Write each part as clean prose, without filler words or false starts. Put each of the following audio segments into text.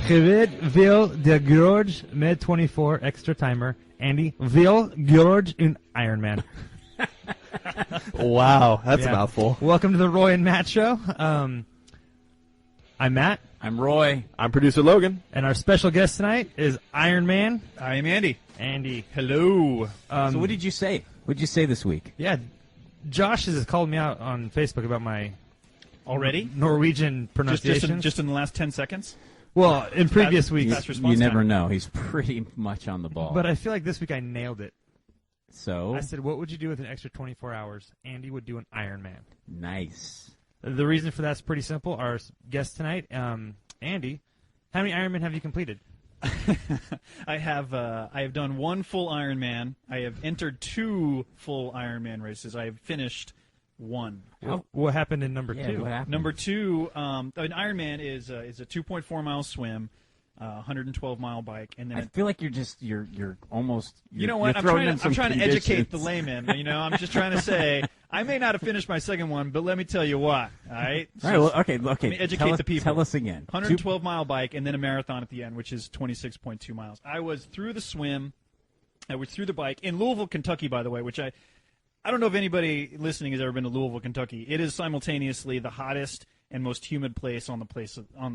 Gewicht wil de George met 24 extra timer. Andy wil George een Ironman. Wow, that's a mouthful. Welcome to the Roy and Matt Show. I'm Matt. I'm Roy. I'm producer Logan. And our special guest tonight is Iron Man. I am Andy. Andy. Hello. So what did you say? What did you say this week? Yeah, Josh has called me out on Facebook about my Already? Norwegian pronunciation. Just in the last 10 seconds? Well, in previous weeks. Fast response You never time. know. He's pretty much on the ball. But I feel like this week I nailed it. So I said, what would you do with an extra 24 hours? Andy would do an Ironman. nice. The reason for that's pretty simple. Our guest tonight, Andy, how many Ironman have you completed? I have done one full Ironman. I have entered 2 full Ironman races. I have finished 1. What happened in number Yeah, 2? what happened? Number 2, an Ironman is a 2.4 mile swim, 112 mile bike, and then I feel like you're almost. you know what? I'm trying to educate the layman. You know, I'm just trying to say I may not have finished my second one, but let me tell you what. All right. All right. Well, okay. Let me educate the people. Tell us again. 112 mile bike and then a marathon at the end, which is 26.2 miles. I was through the swim. I was through the bike in Louisville, Kentucky, by the way, which I don't know if anybody listening has ever been to Louisville, Kentucky. It is simultaneously the hottest and most humid place on the face of the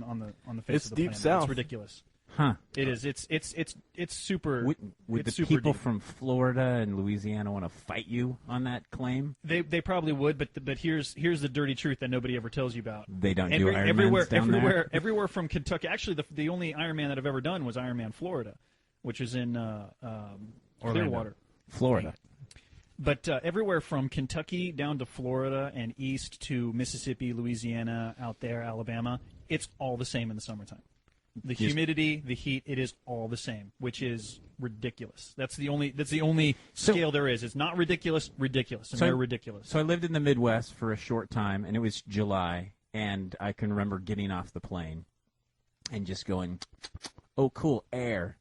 It's planet. deep south. It's ridiculous. Huh? It is. It's super. Would it's the super people deep. from Florida and Louisiana want to fight you on that claim? They probably would, but here's the dirty truth that nobody ever tells you about. They don't do Ironmans down there? Everywhere from Kentucky. Actually, the only Ironman that I've ever done was Ironman Florida, which is in Clearwater, Florida. But everywhere from Kentucky down to Florida and east to Mississippi, Louisiana, out there, Alabama, it's all the same in the summertime. The humidity, the heat, it is all the same, which is ridiculous. That's the only scale there is. It's not ridiculous, and they're ridiculous. So I lived in the Midwest for a short time, and it was July, and I can remember getting off the plane and just going, "Oh, cool, air.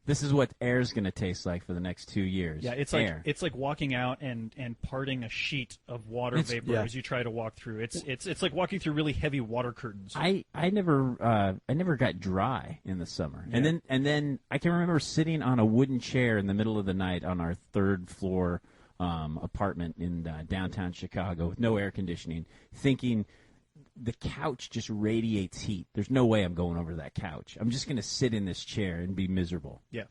This is what air's going to taste like for the next 2 years." Yeah, it's air. like walking out and parting a sheet of water vapor as you try to walk through. It's like walking through really heavy water curtains. I never got dry in the summer, and then I can remember sitting on a wooden chair in the middle of the night on our 3rd floor apartment in downtown Chicago with no air conditioning, thinking the couch just radiates heat. There's no way I'm going over that couch. I'm just going to sit in this chair and be miserable. Yeah.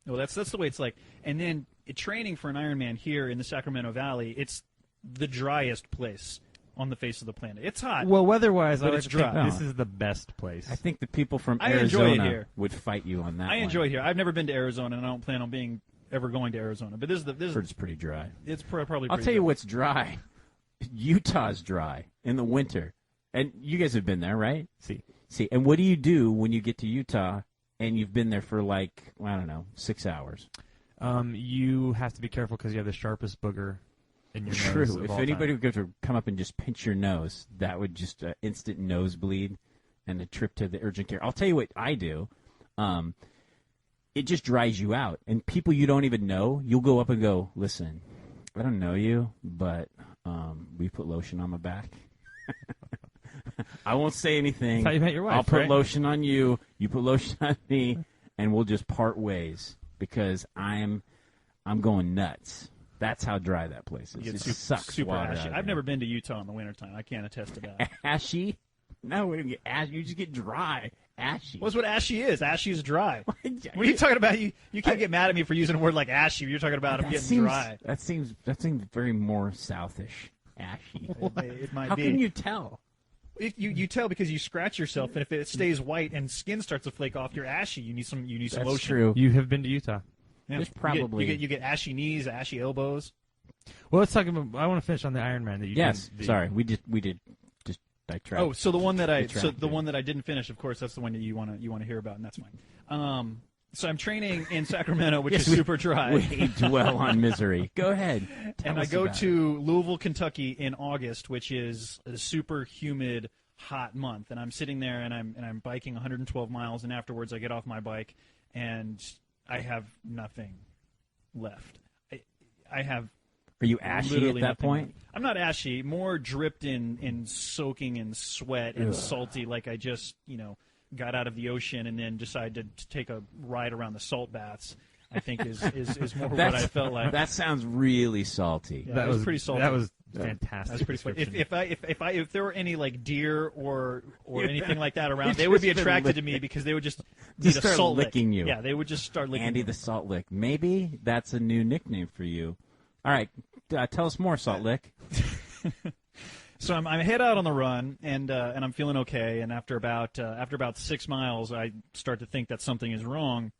Well, that's the way it's like. And then training for an Ironman here in the Sacramento Valley, it's the driest place on the face of the planet. It's hot. Well, weather-wise, But I it's would think dry. this is the best place. I think the people from I enjoy it Arizona here. would fight you on that. I enjoy it here. I've never been to Arizona, and I don't plan on ever going to Arizona. But this It's pretty dry. it's probably. I'll pretty tell you good. what's dry. Utah's dry in the winter. And you guys have been there, right? See. And what do you do when you get to Utah and you've been there for 6 hours? You have to be careful because you have the sharpest booger in your nose. True. of If all anybody time. would go to come up and just pinch your nose, that would just instant nosebleed and a trip to the urgent care. I'll tell you what I do. It just dries you out. And people you don't even know, you'll go up and go, "Listen, I don't know you, but we put lotion on my back." I won't say anything. I thought you met your wife, I'll put right? lotion on you. You put lotion on me, and we'll just part ways because I'm going nuts. That's how dry that place is. It It gets sucks super water ashy. out of I've there. never been to Utah in the wintertime. I can't attest to that. Ashy? No, we don't get ashy. You just get dry. Ashy. What's what ashy is? Ashy is dry. What are you talking about? You can't get mad at me for using a word like ashy. You're talking about I'm getting dry. That seems very more southish. Ashy. It might How be. can you tell? You tell because you scratch yourself, and if it stays white and skin starts to flake off, you're ashy. You need some That's lotion. true. You have been to Utah. Yeah. There's probably- you get ashy knees, ashy elbows. Well, let's talk about. I want to finish on the Ironman that you. Yes. did. Sorry, we did just ditract. Oh, so the one that Detracted. one that I didn't finish, of course, that's the one that you want to hear about, and that's fine. So I'm training in Sacramento, which Yes, is super dry. We dwell on misery. Go ahead. Tell And I us go about it. to Louisville, Kentucky in August, which is a super humid, hot month. And I'm sitting there and I'm biking 112 miles, and afterwards I get off my bike and I have nothing left. I have Are you ashy literally at that nothing point? left. I'm not ashy, more dripped in soaking in sweat and salty, like I just got out of the ocean and then decided to take a ride around the salt baths, I think is more what I felt like. That sounds really salty. Yeah, that was pretty salty. That was fantastic. That's pretty funny. description. If there were any like deer or anything like that around, they would be attracted to me because they would just need a start salt lick. licking you. Yeah, they would just start licking Andy me. the Salt Lick. Maybe that's a new nickname for you. All right, tell us more, Salt Lick. So I'm head out on the run, and I'm feeling okay. And after about 6 miles, I start to think that something is wrong.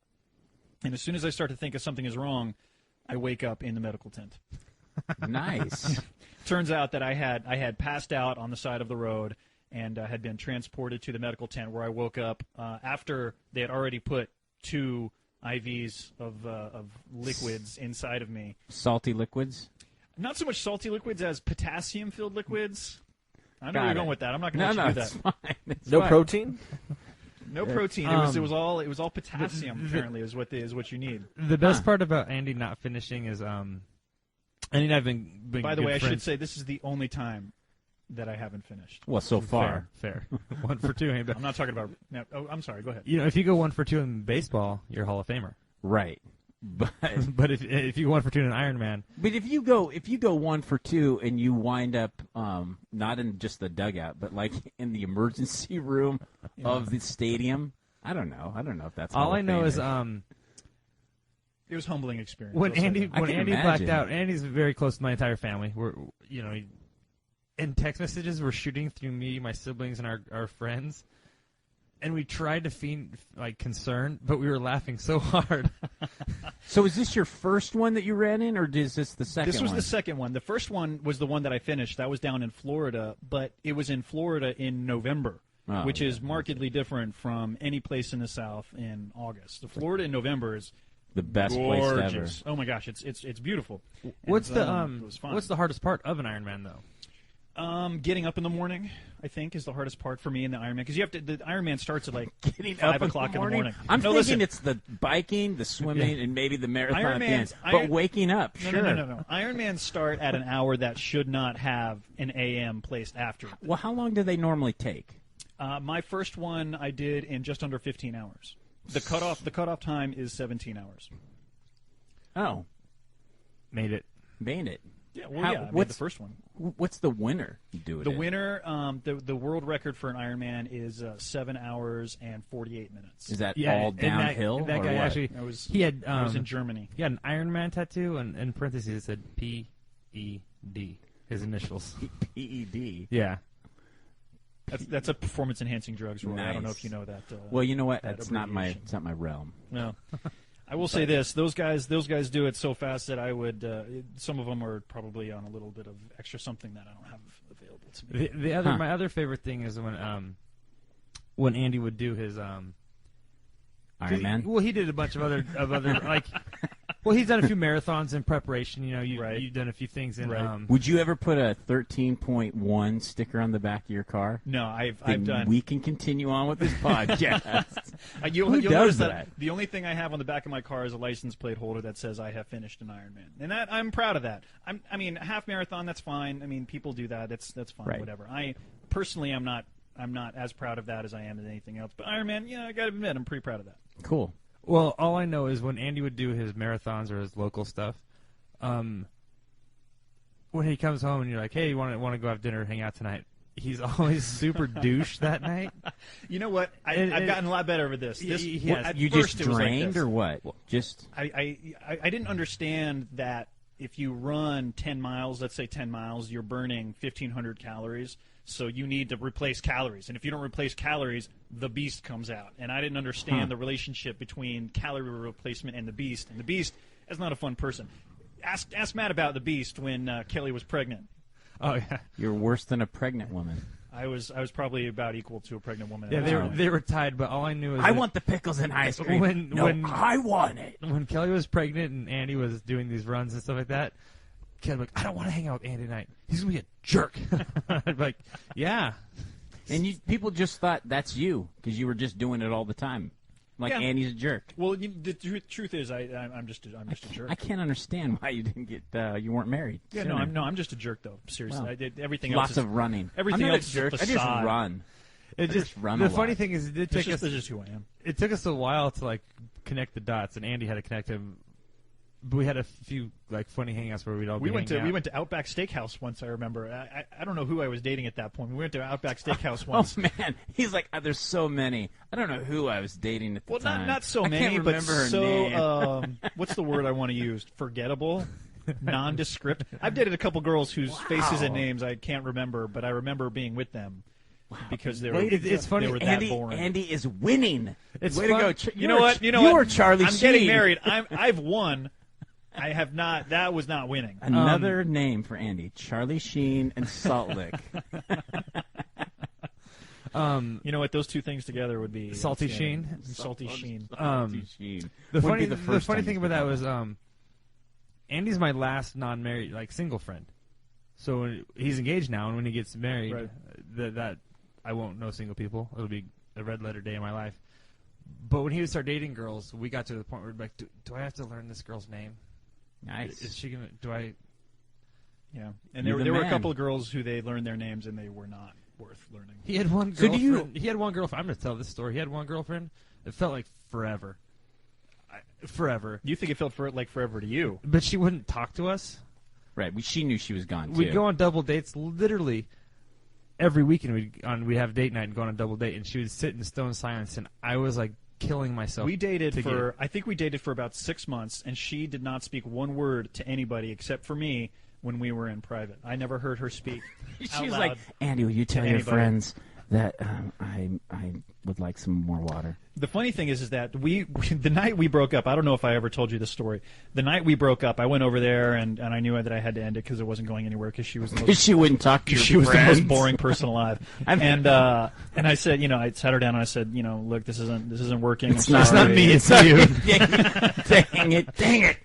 And as soon as I start to think that something is wrong, I wake up in the medical tent. Nice. Turns out that I had passed out on the side of the road and had been transported to the medical tent, where I woke up after they had already put 2 IVs of liquids inside of me. Salty liquids? Not so much salty liquids as potassium-filled liquids. I know Got where you're it. going with that. I'm not going to let you do it's that. fine. It's No fine. protein? No protein. It was all potassium. Apparently, is what you need. The best part about Andy not finishing is Andy and I've been By the good way, I should friends. say this is the only time that I haven't finished. Well, so far. Fair. 1 for 2. Andy. I'm not talking about. No, I'm sorry. Go ahead. You know, if you go 1 for 2 in baseball, you're a Hall of Famer. Right. But But if you go 1 for 2 in Ironman, if you go 1 for 2 and you wind up not in just the dugout, but like in the emergency room of the stadium, I don't know if that's all Hall I of know Fame. is It was a humbling experience. when I'll say Andy that. I when can Andy imagine. blacked out. Andy's very close to my entire family. We're and text messages were shooting through me, my siblings, and our friends. And we tried to feign concern, but we were laughing so hard. So is this your first one that you ran in, or is this the second This was one? the second one. The first one was the one that I finished. That was down in Florida, but it was in Florida in November, Oh, which yeah. is markedly different from any place in the South in August. The Florida in November is the best place ever. gorgeous. Oh my gosh, it's beautiful. What's And, it was fun. what's the hardest part of an Ironman though? Getting up in the morning, I think, is the hardest part for me in the Ironman, because you have to. The Ironman starts at like Getting 5 up in o'clock the in the morning. I'm no, thinking listen, it's the biking, the swimming, and maybe the marathon at the end. Ironman's- But waking up, no, sure. no. Ironmans start at an hour that should not have an AM placed after it. Well, how long do they normally take? My first one I did in just under 15 hours. The cutoff time is 17 hours. Oh, Made it. made it. Yeah, well, How- yeah, I made what's- the first one. What's the winner do it The in? winner, the world record for an Ironman is 7 hours and 48 minutes. Is that Yeah, all and downhill? That or guy what? actually That was he had I was in Germany. he had an Ironman tattoo, and in parentheses it said PED, his initials. PED. Yeah. That's a performance enhancing drugs, Roy. I don't know Nice. if you know that. Well, you know what? that That's not my. abbreviation. It's not my realm. No. I will say this: those guys do it so fast that I would. Some of them are probably on a little bit of extra something that I don't have available to me. The other Huh. my other favorite thing is when Andy would do his Iron Man. Well, he did a bunch of other like. Well, he's done a few marathons in preparation. You know, Right. you've done a few things in. Right. Would you ever put a 13.1 sticker on the back of your car? No, I've Then done. we can continue on with this podcast. You'll Who notice does that that? the only thing I have on the back of my car is a license plate holder that says I have finished an Ironman, and that I'm proud of that. I mean, a half marathon, that's fine. I mean, people do that. That's fine. Right. Whatever. I personally, I'm not as proud of that as I am of anything else. But Ironman, yeah, I got to admit, I'm pretty proud of that. Cool. Well, all I know is when Andy would do his marathons or his local stuff, when he comes home and you're like, "Hey, you want to go have dinner, hang out tonight?" He's always super douche that night. You know what? I've gotten a lot better with this. This He has. at You first just it was like drained this. or what? Just I didn't understand that if you run 10 miles, let's say 10 miles, you're burning 1,500 calories. So you need to replace calories. And if you don't replace calories, the beast comes out. And I didn't understand the relationship between calorie replacement and the beast. And the beast is not a fun person. Ask Matt about the beast when Kelly was pregnant. Oh yeah, you're worse than a pregnant woman. I was probably about equal to a pregnant woman. yeah. Wow. They were tied, but all I knew is I that want the pickles and ice cream. When I want it. when Kelly was pregnant and Andy was doing these runs and stuff like that, Kelly was like, "I don't want to hang out with Andy tonight. He's gonna be a jerk." I'm like, yeah. And people just thought that's you because you were just doing it all the time. Like Yeah. Andy's a jerk. Well, the truth is, I'm just a jerk. I can't understand why you didn't get you weren't married. Yeah, sooner. I'm just a jerk though. Seriously, Wow. I did everything Lots else. of running. Everything I'm not else a is jerk. a I just facade. run. It just run the a funny lot. thing is it did That's take us. just who I am. It took us a while to like connect the dots, and Andy had to connect him. But we had a few like funny hangouts where we'd all We be went hanging to out. Outback Steakhouse once. I remember. I don't know who I was dating at that point. We went to Outback Steakhouse Oh once. man, he's like, there's so many. I don't know who I was dating at the Well, time. not so I many, can't but remember her so name. what's the word I want to use? Forgettable, nondescript. I've dated a couple girls whose faces and names I can't remember, but I remember being with them because they were. It's funny. They were that Andy, boring. Andy is winning. It's Way fun. to go! You know what? You're Charlie I'm Sheen. getting married. I've won. I have not. That was not winning. Another name for Andy: Charlie Sheen and Salt Lick. You know what? Those two things together would be Salty outstanding. Sheen? Salty Sheen. Salty Sheen. The Would funny, be the first funny time thing you about that could was, call Andy's my last non-married, like single friend. So when he's engaged now, and when he gets married, Right. that I won't know single people. It'll be a red letter day in my life. But when he would start dating girls, we got to the point where we'd be like, do I have to learn this girl's name? Nice. Is she gonna? Do I? Yeah, and You're there the were a man. couple of girls who they learned their names and they were not worth learning. He had one So do girlfriend. you- He had one girlfriend. I'm gonna tell this story. He had one girlfriend. It felt like forever. Forever. You think it felt like forever to you? But she wouldn't talk to us. Right. She knew she was gone too. We'd go on double dates literally every weekend. We'd have date night and go on a double date, and she would sit in stone silence, and I was like killing myself. We dated to for I think we dated for about 6 months, and she did not speak one word to anybody except for me when we were in private. I never heard her speak. She out was loud. like, Andy, will you tell your anybody. friends that I would like some more water? The funny thing is that the night we broke up, I don't know if I ever told you this story. The night we broke up, I went over there and I knew that I had to end it because it wasn't going anywhere because she was the most She wouldn't talk to your she was the friends. most boring person alive. and I said, I sat her down and I said, look, this isn't working. It's I'm not sorry. me. It's you. Dang it.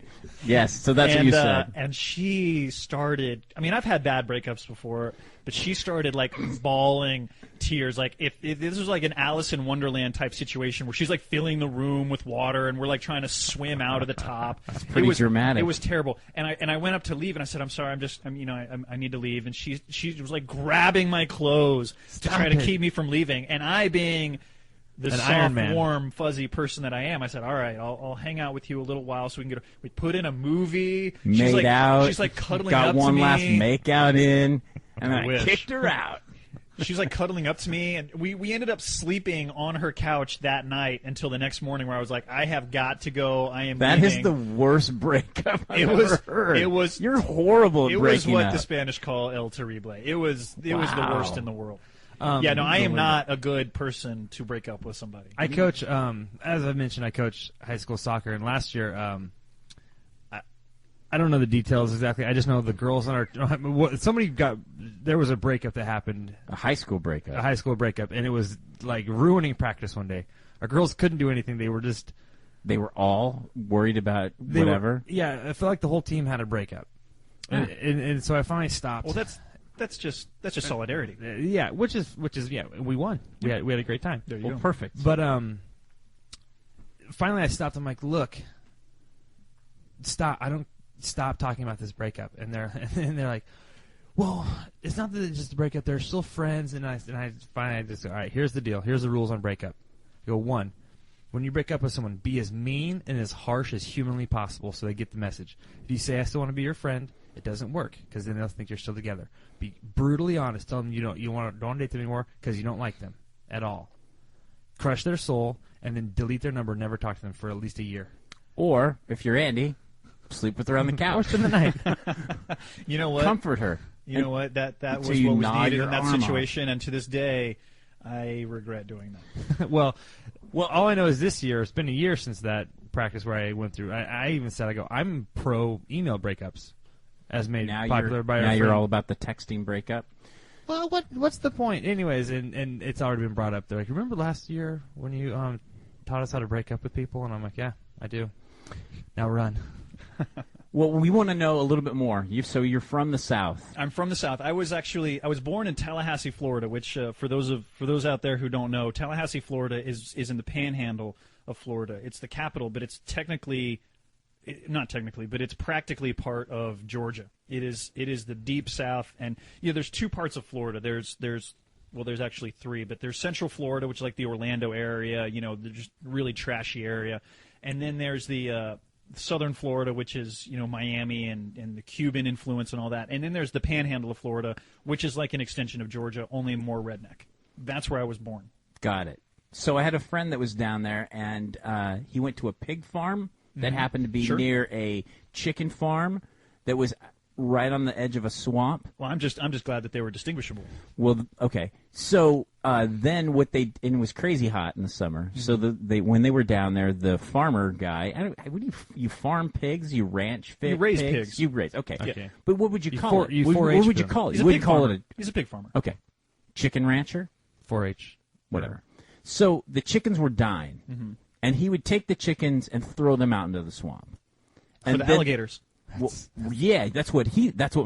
Yes. So that's what you said. And she started. I mean, I've had bad breakups before, but she started like bawling tears. Like if this was like an Alice in Wonderland type situation where she's like filling the room with water and we're like trying to swim out of the top. That's pretty dramatic. It was terrible. And I went up to leave and I said, I'm sorry. I need to leave. And she was like grabbing my clothes to try to keep me from leaving. And I being the An soft, Iron Man. warm, fuzzy person that I am, I said, "All right, I'll hang out with you a little while so we can we put in a movie." Made out. She's like cuddling got up one to me. last make out in, and then I wish. kicked her out. She's like cuddling up to me, and we ended up sleeping on her couch that night until the next morning, where I was like, "I have got to go. I am." That is leaving." the worst breakup I've ever heard. It was. You're horrible at It was breaking what up. the Spanish call el terrible. It was the Wow. worst in the world. Yeah, no, I am not a good person to break up with somebody. I coach, as I mentioned, I coach high school soccer, and last year, I don't know the details exactly. I just know the girls on our there was a breakup that happened, A high school breakup. a high school breakup, and it was like ruining practice one day. Our girls couldn't do anything; they were just They were all worried about they were- whatever. yeah, I feel like the whole team had a breakup, and so I finally stopped. Well, that's just solidarity. Yeah, which is yeah, we won. We had a great time. There you Well, go. perfect. But finally I stopped. I'm like, look, stop. I don't stop talking about this breakup. And they're like, well, it's not that it's just a breakup. They're still friends. And I finally just all right. Here's the deal. Here's the rules on breakup. I go, 1, when you break up with someone, be as mean and as harsh as humanly possible so they get the message. If you say I still want to be your friend, it doesn't work because then they'll think you're still together. Be brutally honest. Tell them you want to date them anymore because you don't like them at all. Crush their soul and then delete their number. Never talk to them for at least a year. Or if you're Andy, sleep with her on the Or couch. spend the night. You know what? Comfort her. You know what? That until was you what was gnaw needed your in that arm off. situation, and to this day, I regret doing that. well, all I know is this year. It's been a year since that practice where I went through. I even said, I'm pro email breakups, as made Now popular by now our you're friend. all about the texting breakup. Well, what's the point? Anyways, and it's already been brought up. They're like, remember last year when you taught us how to break up with people? And I'm like, yeah, I do. Now run. Well, we want to know a little bit more. So you're from the South. I'm from the South. I was born in Tallahassee, Florida, which for those out there who don't know, Tallahassee, Florida is in the Panhandle of Florida. It's the capital, but it's not technically, but it's practically part of Georgia. It is the deep South, and there's two parts of Florida. There's well, there's actually 3, but there's Central Florida, which is like the Orlando area, the just really trashy area. And then there's the Southern Florida, which is, Miami and the Cuban influence and all that. And then there's the Panhandle of Florida, which is like an extension of Georgia, only more redneck. That's where I was born. Got it. So I had a friend that was down there, and he went to a pig farm that happened to be near a chicken farm that was right on the edge of a swamp. Well, I'm just glad that they were distinguishable. Well, okay. So then and it was crazy hot in the summer. So when they were down there, the farmer guy, you farm pigs? You ranch pigs? You raise pigs. You raise, okay. Yeah. But what would you call it? What 4-H would you them. call it? He's You a wouldn't pig call farmer. it He's a pig farmer. okay. Chicken rancher? 4-H. Whatever. So the chickens were dying, and he would take the chickens and throw them out into the swamp. For And the then- alligators. Well, yeah, that's what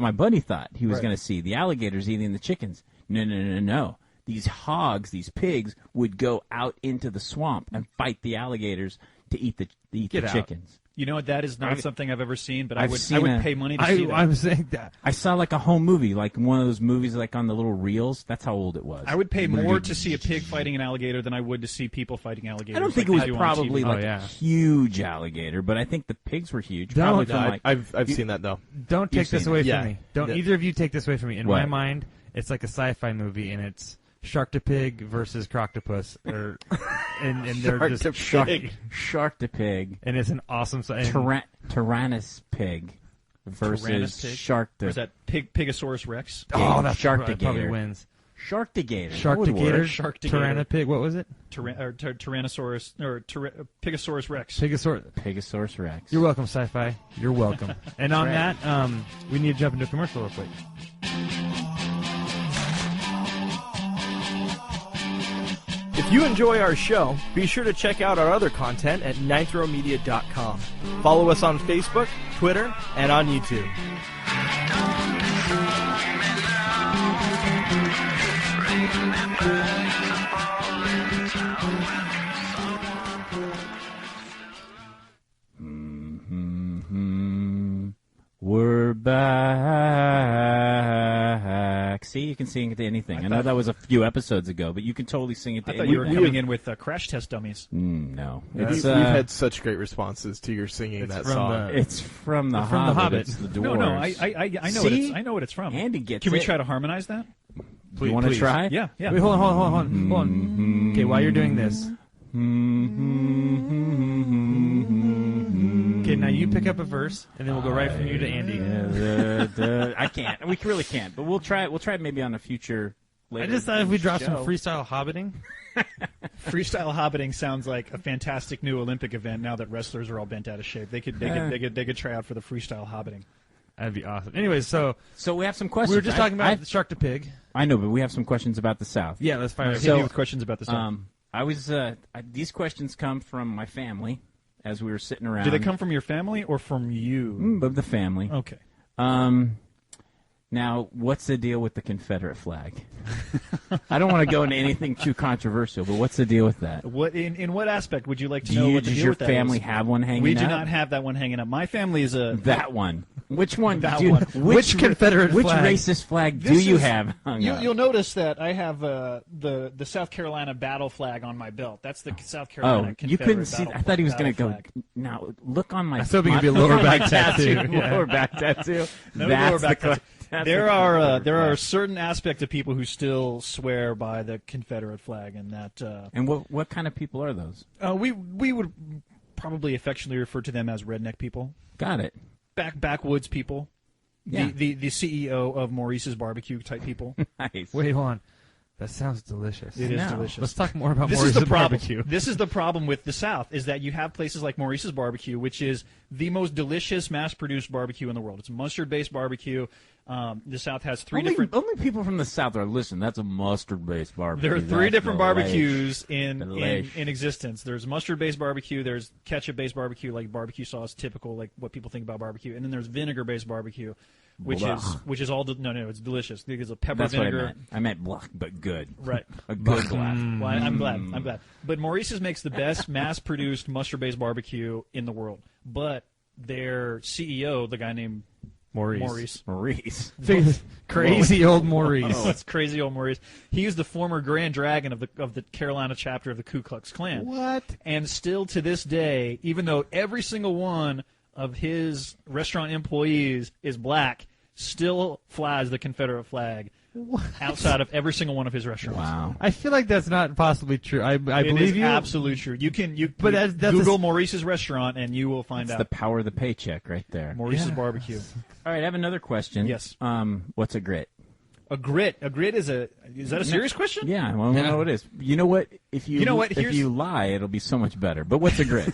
my buddy thought he was going to see. The alligators eating the chickens. No. These hogs, these pigs, would go out into the swamp and fight the alligators to eat the Get out. chickens. You know what? That is not something I've ever seen, but I I've would seen pay money to see that. I'm saying that. I saw like a home movie, like one of those movies like on the little reels. That's how old it was. I would pay more to see a pig fighting an alligator than I would to see people fighting alligators. I don't think like it they was do on probably TV. like yeah. a huge alligator, but I think the pigs were huge. No, Probably no, from No, like I've seen that though. Don't take this seen away it. from Yeah. me. Don't Yeah. either of you take this away from me. In What? my mind, it's like a sci-fi movie, and it's Sharktopig versus Croctopus, and they're just shark to pig, and it's an awesome. Tyrannus pig versus Tyrannus pig? shark Or is that Pigosaurus Rex? Oh, that's Sharktigator. probably wins. Sharktigator. Sharktigator, Sharktigator. Tyrannopig. What was it? Tyrannosaurus or Pigosaurus Rex. Pegasaurus Rex. You're welcome, sci-fi. You're welcome. And on right. that, we need to jump into a commercial real quick. If you enjoy our show, be sure to check out our other content at nitromedia.com. Follow us on Facebook, Twitter, and on YouTube. We're back. See, you can sing it to anything. I know that was a few episodes ago, but you can totally sing it to I thought anything. you were coming in with crash test dummies. No. We've It's, had such great responses to your singing It's that from song. the- it's from the From the Hobbit. Hobbit. It's the No, dwarves. I know See? I know what it's from. Andy gets Can we it. try to harmonize that? You want to please. try? Yeah. Wait, hold on. Okay, while you're doing this, okay, now you pick up a verse, and then we'll go right from you to Andy. I can't. We really can't. But we'll try. We'll try it maybe on a future. I Later just thought if we dropped some show. freestyle hobbiting. Freestyle hobbiting sounds like a fantastic new Olympic event. Now that wrestlers are all bent out of shape, they could try out for the freestyle hobbiting. That'd be awesome. Anyways, so So we have some questions. we were just talking about Shark to Pig. I know, but we have some questions about the South. Yeah, let's fire it. Hit me with questions about this. I was. These questions come from my family as we were sitting around. Do they come from your family or from you? Of the family? Okay. Now, what's the deal with the Confederate flag? I don't want to go into anything too controversial, but what's the deal with that? What in what aspect would you like to know? What the Does deal your with that family is? have one hanging We up? do not have that one hanging up. My family is a That one. Which one? That do, one. Which Confederate Which flag? racist flag do This you is- have hung up? You'll notice that I have the South Carolina battle flag on my belt. That's the South Carolina Oh, Confederate you couldn't see. battle I thought he was going to battle go. flag. Now look on my. I was hoping it'd be a look lower on my back tattoo. Yeah. Lower back tattoo. No That's lower back the tattoo. that's There the are Confederate there are flag. certain aspects of people who still swear by the Confederate flag, and that And what kind of people are those? we would probably affectionately refer to them as redneck people, Got it. backwoods people, Yeah. the CEO of Maurice's Barbecue type people. Nice. Wait, hold on. That sounds delicious. It is No. delicious. Let's talk more about This is Maurice's the problem. barbecue. This is the problem with the South, is that you have places like Maurice's Barbecue, which is the most delicious mass-produced barbecue in the world. It's a mustard-based barbecue. The South has three different. Only people from the South are listen. That's a mustard-based barbecue. There are three That's different delish. barbecues in Delish. existence. There's mustard-based barbecue. There's ketchup-based barbecue, like barbecue sauce, typical, like what people think about barbecue. And then there's vinegar-based barbecue, which Blah. is all no, it's delicious. It's a pepper That's vinegar. what I meant. I meant black, but good. Right. A good black. Well, I'm glad. But Maurice's makes the best mass-produced mustard-based barbecue in the world. But their CEO, the guy named Maurice. Crazy old Maurice. Oh, it's crazy old Maurice. He is the former Grand Dragon of the Carolina chapter of the Ku Klux Klan. What? And still to this day, even though every single one of his restaurant employees is black, still flies the Confederate flag outside of every single one of his restaurants. Wow. I feel like that's not possibly true. I It believe is you. absolutely true. But that's Google Maurice's restaurant and you will find That's out. the power of the paycheck right there. Maurice's barbecue. All right, I have another question. Yes. What's a grit? A grit is that a serious question? Yeah, well, I don't know what it is. You know what? If you if you lie, it'll be so much better. But what's a grit?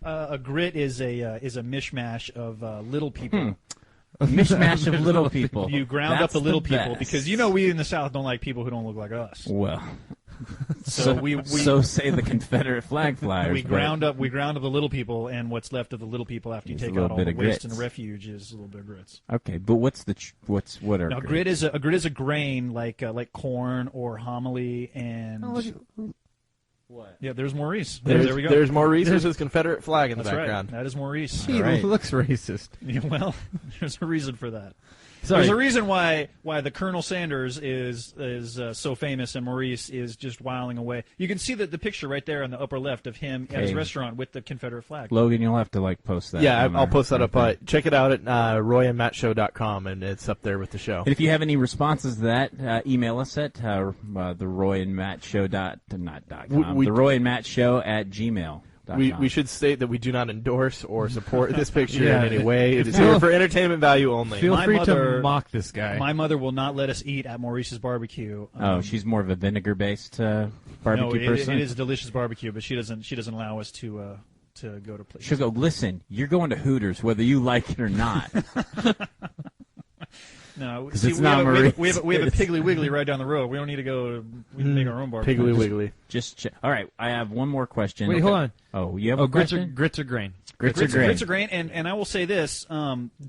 A grit is a mishmash of little people. A mishmash of little people. You ground That's up the little the people best. because we in the South don't like people who don't look like us. Well, So so say the Confederate flag flyers. we but ground up the little people, and what's left of the little people after you It's a take little out all bit the of waste grits. and refuge is a little bit of grits. Okay, but what are Now grits? a grit is a grain like corn or hominy and What? yeah. There's Maurice. There's, There we go. There's Maurice with his Confederate flag in the That's background. right. That is Maurice. He Right. looks racist. Yeah, well, there's a reason for that. Sorry. There's a reason why the Colonel Sanders is so famous and Maurice is just whiling away. You can see the picture right there in the upper left of him at his Okay. restaurant with the Confederate flag. Logan, you'll have to post that. Yeah, on I'll our- post that up. our thing. Check it out at royandmattshow.com, and it's up there with the show. And if you have any responses to that, email us at the Roy and Matt Show .com. We- The Roy and Matt Show at gmail.com. We should state that we do not endorse or support this picture Yeah. in any way. It is Feel- here for entertainment value only. Feel My free mother- to mock this guy. My mother will not let us eat at Maurice's barbecue. Oh, she's more of a vinegar-based barbecue no, person. it is a delicious barbecue, but she doesn't allow us to go to places. She'll go, listen, you're going to Hooters whether you like it or not. No, 'Cause see, it's we not have a Maurice. Piggly Wiggly right down the road. We don't need to go. We can make our own barbecue. Piggly Wiggly. Just check. All right, I have one more question. Wait, hold on. Oh, you have Oh, a grits question? or grain? Grits are great. Grits are great, and I will say this: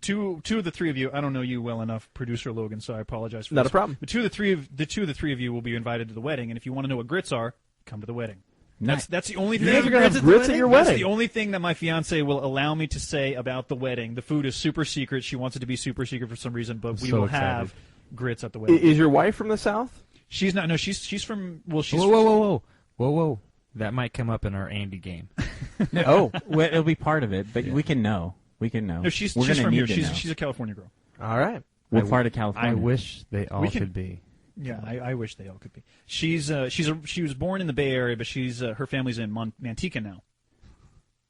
two of the three of you. I don't know you well enough, producer Logan, so I apologize for Not this. a problem. But two of the three of you will be invited to the wedding, and if you want to know what grits are, come to the wedding. Nice. That's the only You thing. guys are gonna have grits at your That's wedding. the only thing that my fiance will allow me to say about the wedding. The food is super secret. She wants it to be super secret for some reason, but we so will excited. have grits at the wedding. Is your wife from the South? She's not. No, she's from. Well, she's. Whoa. That might come up in our Andy game. Oh, well, it'll be part of it, but we can know. We can know. No, she's We're gonna from need here. to know. She's a California girl. All right. What part of California? I wish they all We can- could be. Yeah, I wish they all could be. She was born in the Bay Area, but her family's in Manteca now.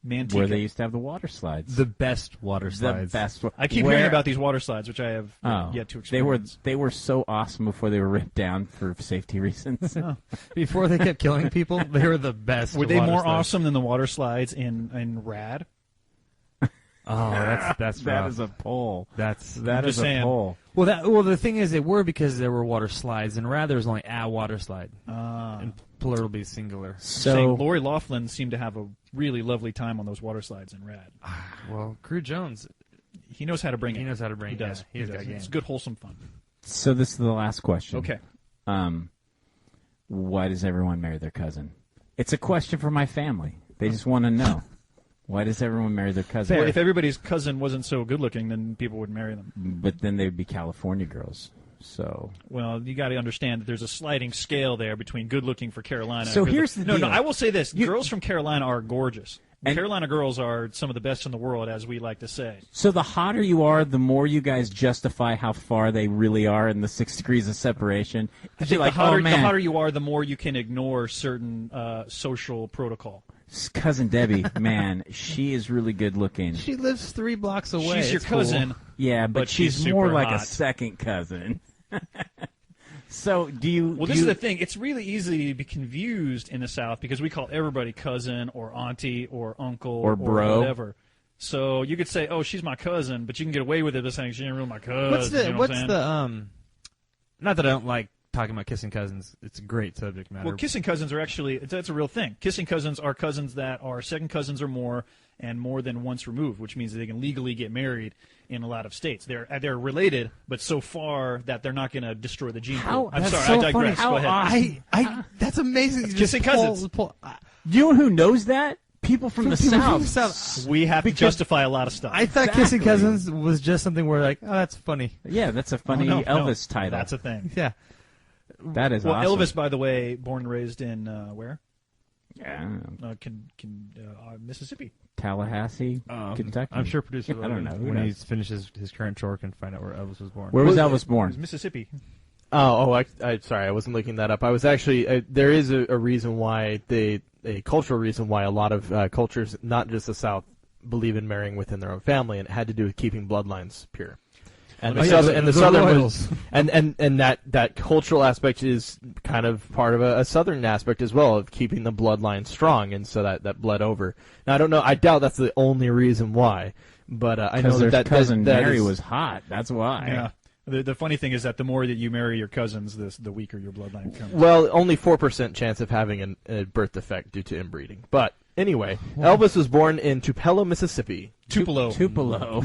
Manteca. Where they used to have the water slides. The best water slides. The best. I keep Where- hearing about these water slides, which I have Oh, yet to they were experience. so awesome before they were ripped down for safety reasons. Before they kept killing people, they were the best. Were they water more slides. awesome than the water slides in Rad? Oh, that's That rough. is a poll. that That just is a saying. poll. Well, the thing is, they were because there were water slides, and rather there's only a water slide, and plural be singular. Saying So Lori Loughlin seemed to have a really lovely time on those water slides in Rad. Well, Crew Jones, He knows how to bring it. he knows how to bring. He does. Yeah, he's got game. It's good, wholesome fun. So this is the last question. Okay. Why does everyone marry their cousin? It's a question for my family. They just want to know. Why does everyone marry their cousin? Well, if everybody's cousin wasn't so good looking, then people would marry them. But then they would be California girls. So Well, you got to understand that there's a sliding scale there between good looking for Carolina. So and good here's look- the No, deal. I will say this: girls from Carolina are gorgeous. And- Carolina girls are some of the best in the world, as we like to say. So the hotter you are, the more you guys justify how far they really are in the 6 degrees of separation. I think like, the hotter, oh, man, the hotter you are, the more you can ignore certain social protocol. cousin Debbie, man, she is really good looking. She lives 3 blocks away. She's your It's cool. cousin. Yeah, but But she's she's more super like hot. a second cousin. So do you? Well, this is the thing. It's really easy to be confused in the South because we call everybody cousin or auntie or uncle Or bro. whatever. So you could say, "Oh, she's my cousin," but you can get away with it by saying she ain't really my cousin. What's the you know what I'm what's saying? the Not that I don't like talking about kissing cousins. It's a great subject matter. Well, kissing cousins are actually that's a real thing. Kissing cousins are cousins that are second cousins or more and more than once removed, which means that they can legally get married in a lot of states. They're related, but so far that they're not going to destroy the gene pool. I'm That's sorry, so I digress. funny. Go ahead. I that's amazing. Kissing cousins. Do you know who knows that? people from the People from South. the South. We have to justify a lot of stuff. I thought Kissing Cousins was just something where like, oh, that's funny. Yeah, that's a funny No, Elvis title. That's a thing. Yeah. That is Well, awesome. Elvis, by the way, born and raised in where? Yeah, Mississippi. Tallahassee, Kentucky. I'm sure producer I don't know. Who when he knows? finishes his current chore can find out where Elvis was born. Where was Elvis It was born? Mississippi. Sorry, I wasn't looking that up. I was actually there is a reason why a cultural reason why a lot of cultures, not just the South, believe in marrying within their own family, and it had to do with keeping bloodlines pure. And the Southern Royals. was, and that cultural aspect is kind of part of a Southern aspect as well of keeping the bloodline strong, and so that bled over. Now I don't know. I doubt that's the only reason why, but I know Their that cousin that Mary is- was hot. That's why. Yeah. The funny thing is that the more that you marry your cousins, the weaker your bloodline becomes. Well, only 4% chance of having a birth defect due to inbreeding. But anyway, Elvis was born in Tupelo, Mississippi. Tupelo. Tupelo.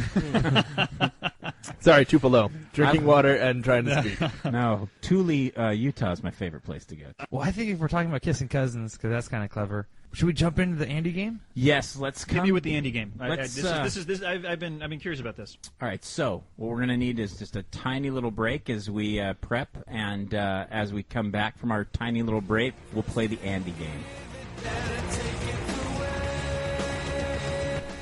Sorry, Tupelo. Drinking water and trying to speak. No, Thule, Utah is my favorite place to go. Well, I think if we're talking about Kissing Cousins, because that's kind of clever, should we jump into the Andy game? Yes, let's Hit come. me with the Andy game. Let's, I've been curious about this. All right, so what we're going to need is just a tiny little break as we prep, and as we come back from our tiny little break, we'll play the Andy game.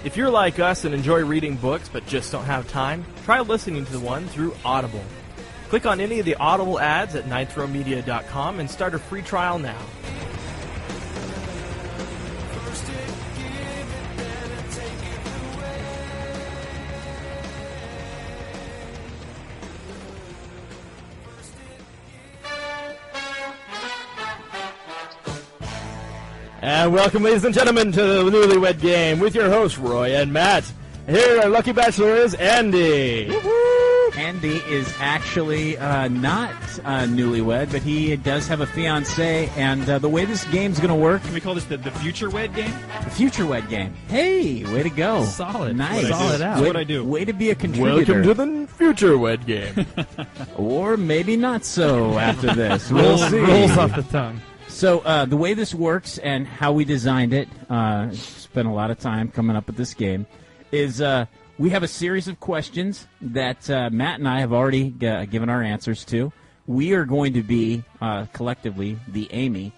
If you're like us and enjoy reading books but just don't have time, try listening to one through Audible. Click on any of the Audible ads at nitromedia.com and start a free trial now. And welcome, ladies and gentlemen, to the Newlywed Game with your hosts, Roy and Matt. Here, our lucky bachelor is Andy. Andy is actually not newlywed, but he does have a fiancée, and the way this game's going to work, Can we call this the future wed game? the future wed game. Hey, way to go. Solid. Nice. Solid out. Way, That's what I do. Way to be a contributor. Welcome to the Future Wed Game. Or maybe not so after this. We'll see. Rolls off the tongue. So the way this works and how we designed it, spent a lot of time coming up with this game, is we have a series of questions that Matt and I have already given our answers to. We are going to be collectively the Amy.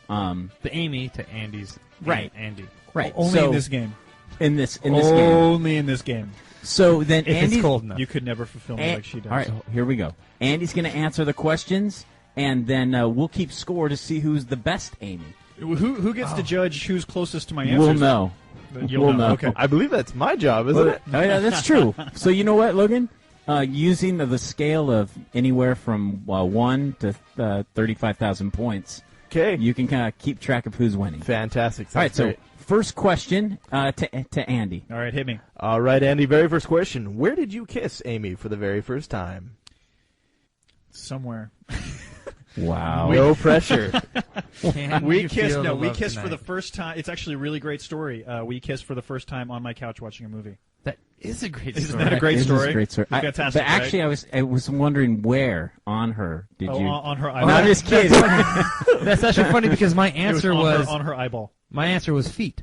The Amy to Andy's. Right. Andy. Right. Only so, in this game. In this game. Only in this game. So then If Andy. it's cold enough. You could never fulfill me like she does. All right, here we go. Andy's going to answer the questions, and then we'll keep score to see who's the best Amy. Who gets to judge who's closest to my answers? We'll know. You'll We'll know. know. Okay. I believe that's my job, isn't it? Oh, yeah, that's true. So you know what, Logan? Using the scale of anywhere from 1 to 35,000 points, Okay. you can kind of keep track of who's winning. Fantastic. All right, Sounds great. so first question to Andy. All right, hit me. All right, Andy, very first question. Where did you kiss Amy for the very first time? Somewhere. Wow. No pressure. Can We you kissed. feel No, the we love kissed for tonight? the first time. It's actually a really great story. We kissed for the first time on my couch watching a movie. That is a great Isn't story. that a great It is story? a great story. Fantastic, But actually, I was wondering where on her did you? on her No, eyeball. I'm just kidding. That's actually funny because my It was answer on was her, on her eyeball. my answer was feet.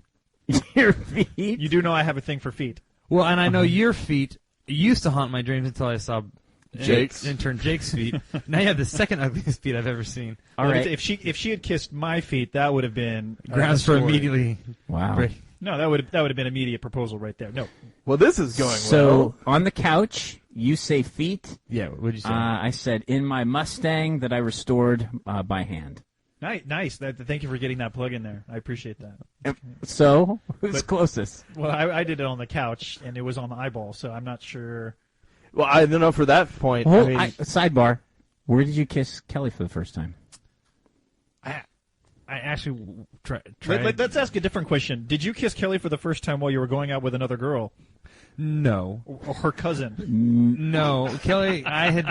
Your feet. You do know I have a thing for feet. Well, and I know your feet used to haunt my dreams until I saw Jake's. intern Jake's feet. Now you have the second ugliest feet I've ever seen. All Well, right. If she had kissed my feet, that would have been a Grounds for story. immediately. Wow. break. No, that would have been immediate proposal right there. No, Well, this is going So well. on the couch, you say feet. Yeah, what'd you say? I said in my Mustang that I restored by hand. nice. Thank you for getting that plug in there. I appreciate that. So who's But- closest? Well, I did it on the couch, and it was on the eyeball, so I'm not sure. Well, I don't know for that point. Oh, I mean, sidebar. Where did you kiss Kelly for the first time? I actually tried. Let's ask a different question. Did you kiss Kelly for the first time while you were going out with another girl No, or her cousin? no, Kelly. I had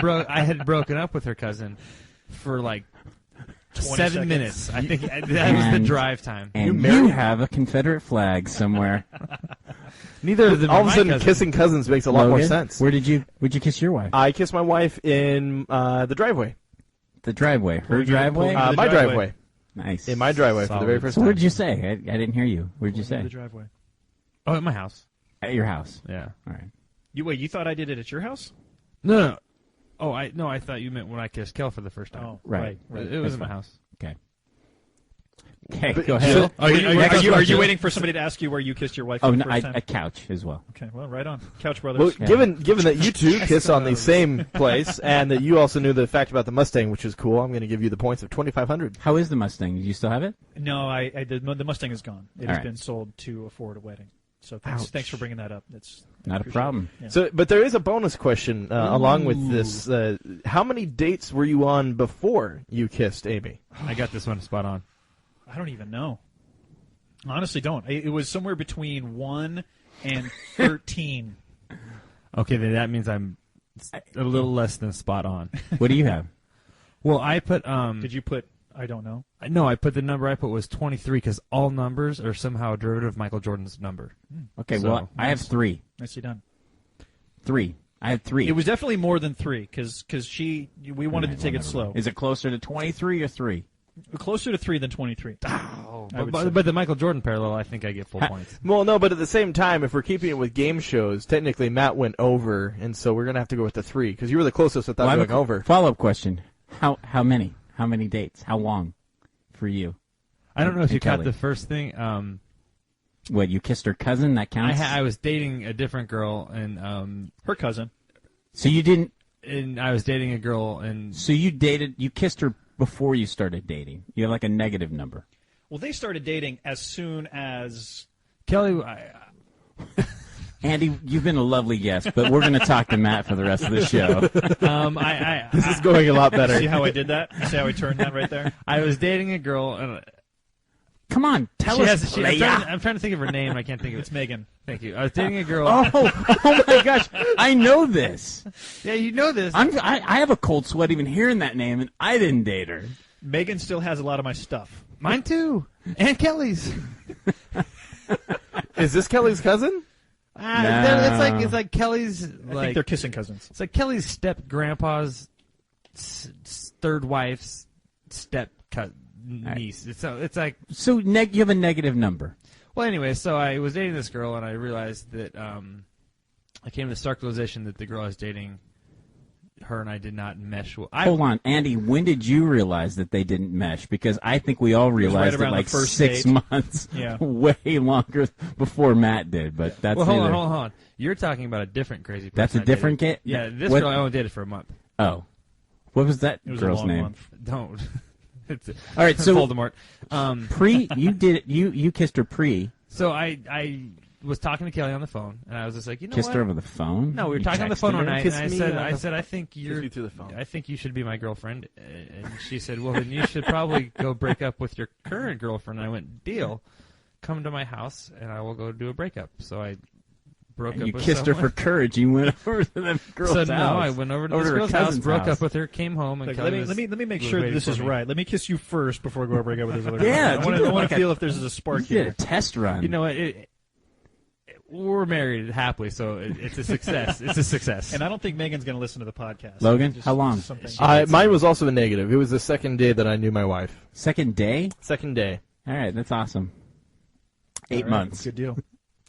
broken up with her cousin for like 20 7 seconds. minutes. I think that was the And- drive time. And you married- have a Confederate flag somewhere. Neither of them. all are of a my sudden, cousins. kissing cousins makes a lot more Logan, sense. Where'd you kiss your wife? I kissed my wife in the driveway. The driveway. Her Pulling you- driveway? pulling you- My driveway. driveway. Nice. in my driveway for the very first So time. what did you say? I didn't hear you. What did you say? The driveway. Oh, at my house. At your house. Yeah. All right. You thought I did it at your house? No. Oh, I thought you meant when I kissed Kel for the first time. Oh, Right. right. It was That's in my fine. house. Okay. Okay, But- go ahead. So- Are Next you waiting for somebody to ask you where you kissed your wife for Oh, the no, first time? a couch as well. Okay, well, right on. Couch Well, Brothers. Yeah. given that you two kiss on the same place, and that you also knew the fact about the Mustang, which is cool, I'm going to give you the points of 2,500. How is the Mustang? Do you still have it? No, the Mustang is gone. It All has right. been sold to afford a wedding. So Ouch. thanks for bringing that up. That's Not a appreciate problem. it. Yeah. So, but there is a bonus question along with this. How many dates were you on before you kissed Amy? I got this one spot on. I don't even know. Honestly, don't. It was somewhere between 1 and 13. Okay, then that means I'm a little less than spot on. What do you have? Well, I put Did you put? I don't know. no, I put the number I put was 23 because all numbers are somehow a derivative of Michael Jordan's number. Okay, So, well, I have three. Nicely done. I had three. It was definitely more than 3 because we wanted to take it slow. Is it closer to 23 or 3? Closer to 3 than 23. Oh, I would say. but the Michael Jordan parallel, I think I get full points. Well, no, but at the same time, if we're keeping it with game shows, technically Matt went over, and so we're going to have to go with the 3 because you were the closest without Well, I have going over. Follow-up question. How many? How many dates? How long for you? I don't know if And you caught Kelly. the first thing. What, you kissed her cousin? That counts? I was dating a different girl, and Her cousin. So you didn't... I was dating a girl, and So you kissed her before you started dating. You have like a negative number. Well, they started dating as soon as. Kelly. Andy, you've been a lovely guest, but we're going to talk to Matt for the rest of the show. This is going a lot better. See how I did that? See how I turned that right there? I was dating a girl, and Come on, tell us. I'm trying to think of her name. I can't think of It's it. Megan. Thank you. I was dating a girl. Oh my gosh, I know this. Yeah, you know this. I have a cold sweat even hearing that name, and I didn't date her. Megan still has a lot of my stuff. Mine too, and Kelly's. Is this Kelly's cousin? It's like Kelly's. I think Like they're kissing cousins. it's like Kelly's step grandpa's third wife's step niece. It's like. So you have a negative number. Well, anyway, so I was dating this girl, and I realized that I came to the stark realization that the girl I was dating, her and I did not mesh well. Hold on, Andy. When did you realize that they didn't mesh? Because I think we all realized it around like the first 6 date. months, Yeah. way longer before Matt did. But that's Well, hold neither- on. You're talking about a different crazy person. That's a I dated. different kid? Yeah, this What- girl I only dated for a month. Oh, what was that It was girl's a long name? month. Don't. All right, so Voldemort. you did it. You kissed her pre. So I was talking to Kelly on the phone, and I was just like, you know Kissed what? her over the phone. No, we were You talking on the texted phone one her? night, Kiss and me I on the said, I think me through the phone. I think you should be my girlfriend. And she said, well, then you should probably go break up with your current girlfriend. And I went, deal. Come to my house, and I will go do a breakup. So I broke And up you with kissed her someone. for courage. You went over to the girl's So house. no, I went over to this her girl's house, cousin's broke house. up with her, came home, and Like, Kelly let me make was sure that waiting this for is me. right. Let me kiss you first before I go break up with this other Yeah, girl. I do want like to a- feel if there's a spark You did a here. test run. You know what? We're married happily, so it's a success. It's a success. And I don't think Megan's going to listen to the podcast. Logan, Just- how long? just something- Mine was also a negative. It was the second day that I knew my wife. Second day. Second day. All right, that's awesome. 8 All right, months. Good deal.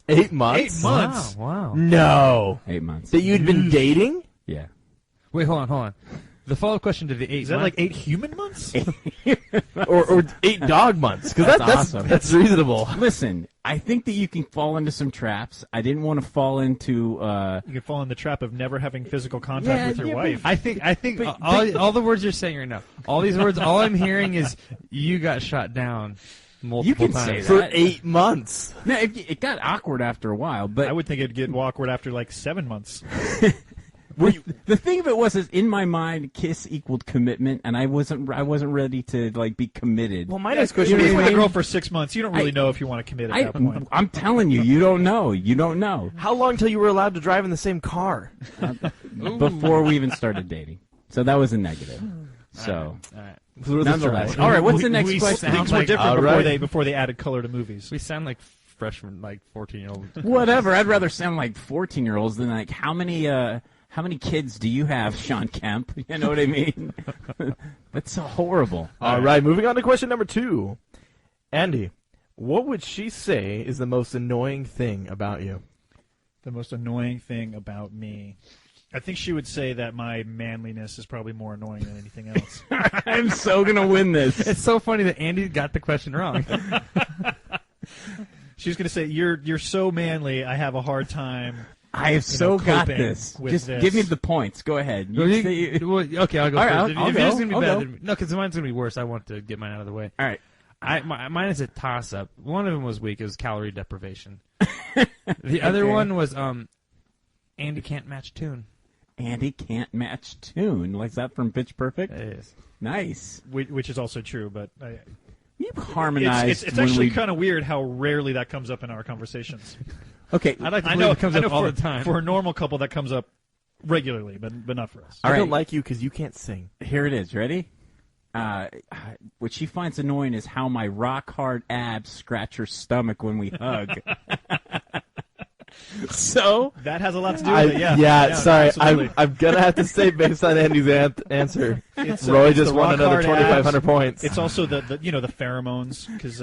8 months? 8 months. Wow. No. 8 months. That you'd been dating? Yeah. Wait, hold on. The follow-up question to the 8 Is that like 8 human months? Or 8 dog months? Because That's awesome. that's reasonable. Listen, I think that you can fall into some traps. I didn't want to fall into. You can fall in the trap of never having physical contact with your wife. I think But- all the words you're saying right now, all these words, all I'm hearing is you got shot down multiple You can times. say For that. 8 months. No, it got awkward after a while, but I would think it'd get awkward after like 7 months. the thing of it was, is in my mind, kiss equaled commitment, and I wasn't ready to like be committed. Well, my next You've question been is, with a girl for 6 months. You don't really know if you want to commit at that point. I'm telling you, you don't know. You don't know. how long till you were allowed to drive in the same car? Before we even started dating, so that was a negative. So, All right. nonetheless, all right. What's the next we question? sound Things were like- different all before right. before they added color to movies. We sound like freshmen, like 14-year-olds. Whatever. I'd rather sound like 14-year-olds than like how many How many kids do you have, Sean Kemp? You know what I mean? That's so horrible. All right, moving on to question number 2. Andy, what would she say is the most annoying thing about you? The most annoying thing about me. I think she would say that my manliness is probably more annoying than anything else. I'm so going to win this. It's so funny that Andy got the question wrong. She's going to say, you're so manly, I have a hard time. I have so got coping this. with Just this. give me the points. Go ahead. Okay, I'll go All right, first. I'll If go. yours is gonna be I'll better go. than no, because mine's gonna be worse. I want to get mine out of the way. All right. Mine is a toss-up. One of them was weak. It was calorie deprivation. The other one was Andy can't match tune. Andy can't match tune. Like that from Pitch Perfect? It is. Nice. Which is also true, but You've harmonized. it's when actually we- kind of weird how rarely that comes up in our conversations. Okay. I like to I believe know it comes I know up all for, the time. For a normal couple, that comes up regularly, but not for us. All I right. don't like you because you can't sing. Here it is. Ready? What she finds annoying is how my rock hard abs scratch her stomach when we hug. So That has a lot to do with it. sorry. absolutely. I'm going to have to say, based on Andy's answer, It's, Roy it's just the won rock another hard 2,500 abs. points. It's also the pheromones because